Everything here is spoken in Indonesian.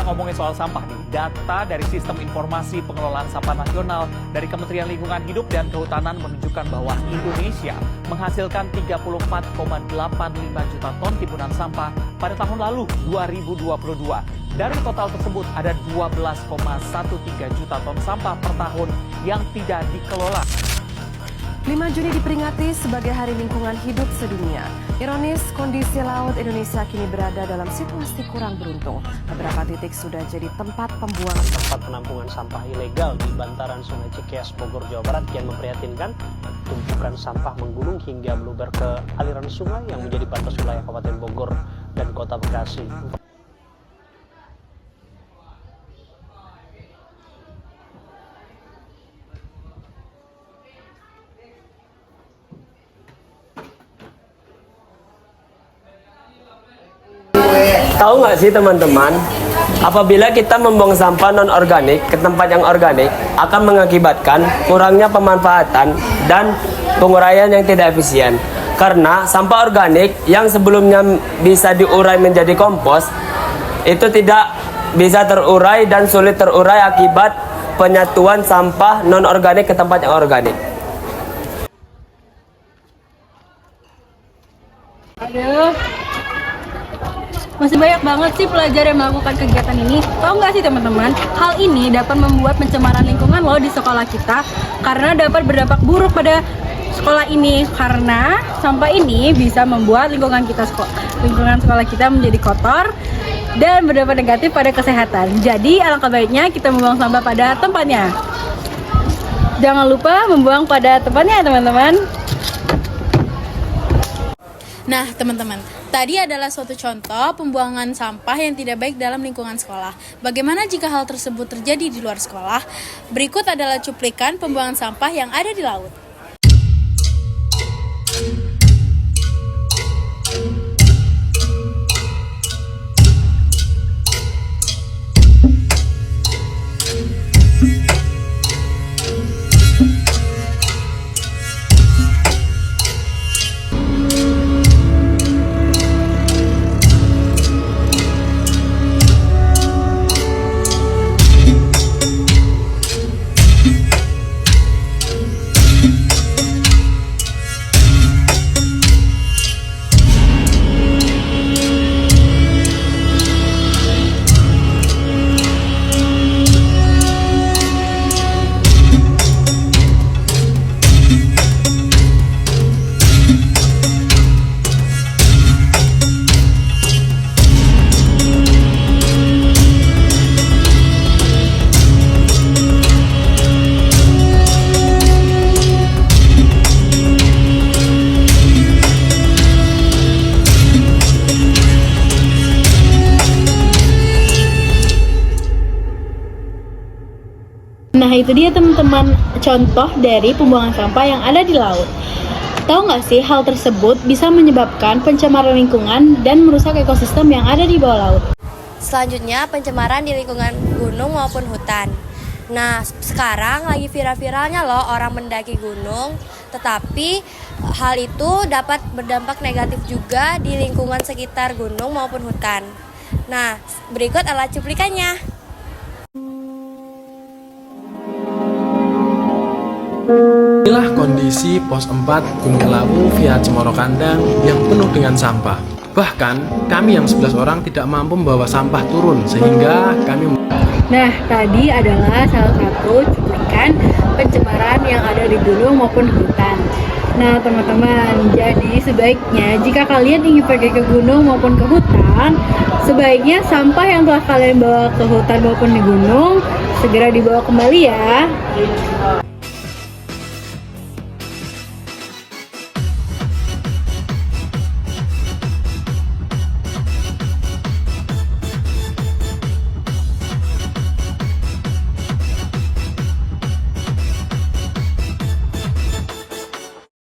ngomongin soal sampah nih, data dari Sistem Informasi Pengelolaan Sampah Nasional dari Kementerian Lingkungan Hidup dan Kehutanan menunjukkan bahwa Indonesia menghasilkan 34,85 juta ton timbunan sampah pada tahun lalu 2022. Dari total tersebut ada 12,13 juta ton sampah per tahun yang tidak dikelola. 5 Juni diperingati sebagai Hari Lingkungan Hidup Sedunia. Ironis, kondisi laut Indonesia kini berada dalam situasi kurang beruntung. Beberapa titik sudah jadi tempat pembuangan. Tempat penampungan sampah ilegal di bantaran Sungai Cikeas, Bogor, Jawa Barat kian memprihatinkan. Tumpukan sampah menggulung hingga meluber ke aliran sungai yang menjadi batas wilayah Kabupaten Bogor dan Kota Bekasi. Tahu nggak sih teman-teman, apabila kita membuang sampah non-organik ke tempat yang organik akan mengakibatkan kurangnya pemanfaatan dan penguraian yang tidak efisien. Karena sampah organik yang sebelumnya bisa diurai menjadi kompos, itu tidak bisa terurai dan sulit terurai akibat penyatuan sampah non-organik ke tempat yang organik. Aduh, masih banyak banget sih pelajar yang melakukan kegiatan ini. Tahu nggak sih teman-teman, hal ini dapat membuat pencemaran lingkungan loh di sekolah kita, karena dapat berdampak buruk pada sekolah ini, karena sampah ini bisa membuat lingkungan sekolah kita menjadi kotor dan berdampak negatif pada kesehatan. Jadi alangkah baiknya kita membuang sampah pada tempatnya. Jangan lupa membuang pada tempatnya teman-teman. Nah, teman-teman, tadi adalah suatu contoh pembuangan sampah yang tidak baik dalam lingkungan sekolah. Bagaimana jika hal tersebut terjadi di luar sekolah? Berikut adalah cuplikan pembuangan sampah yang ada di laut. Nah, itu dia teman-teman contoh dari pembuangan sampah yang ada di laut. Tahu nggak sih, hal tersebut bisa menyebabkan pencemaran lingkungan dan merusak ekosistem yang ada di bawah laut. Selanjutnya, pencemaran di lingkungan gunung maupun hutan. Nah, sekarang lagi viral-viralnya loh orang mendaki gunung, tetapi hal itu dapat berdampak negatif juga di lingkungan sekitar gunung maupun hutan. Nah, berikut adalah cuplikannya. Inilah kondisi pos 4 Gunung Lawu via Cemoro Kandang yang penuh dengan sampah. Bahkan kami yang 11 orang tidak mampu membawa sampah turun sehingga kami... Nah, tadi adalah salah satu cuplikan pencemaran yang ada di gunung maupun hutan. Nah, teman-teman, jadi sebaiknya jika kalian ingin pergi ke gunung maupun ke hutan, sebaiknya sampah yang telah kalian bawa ke hutan maupun di gunung segera dibawa kembali ya.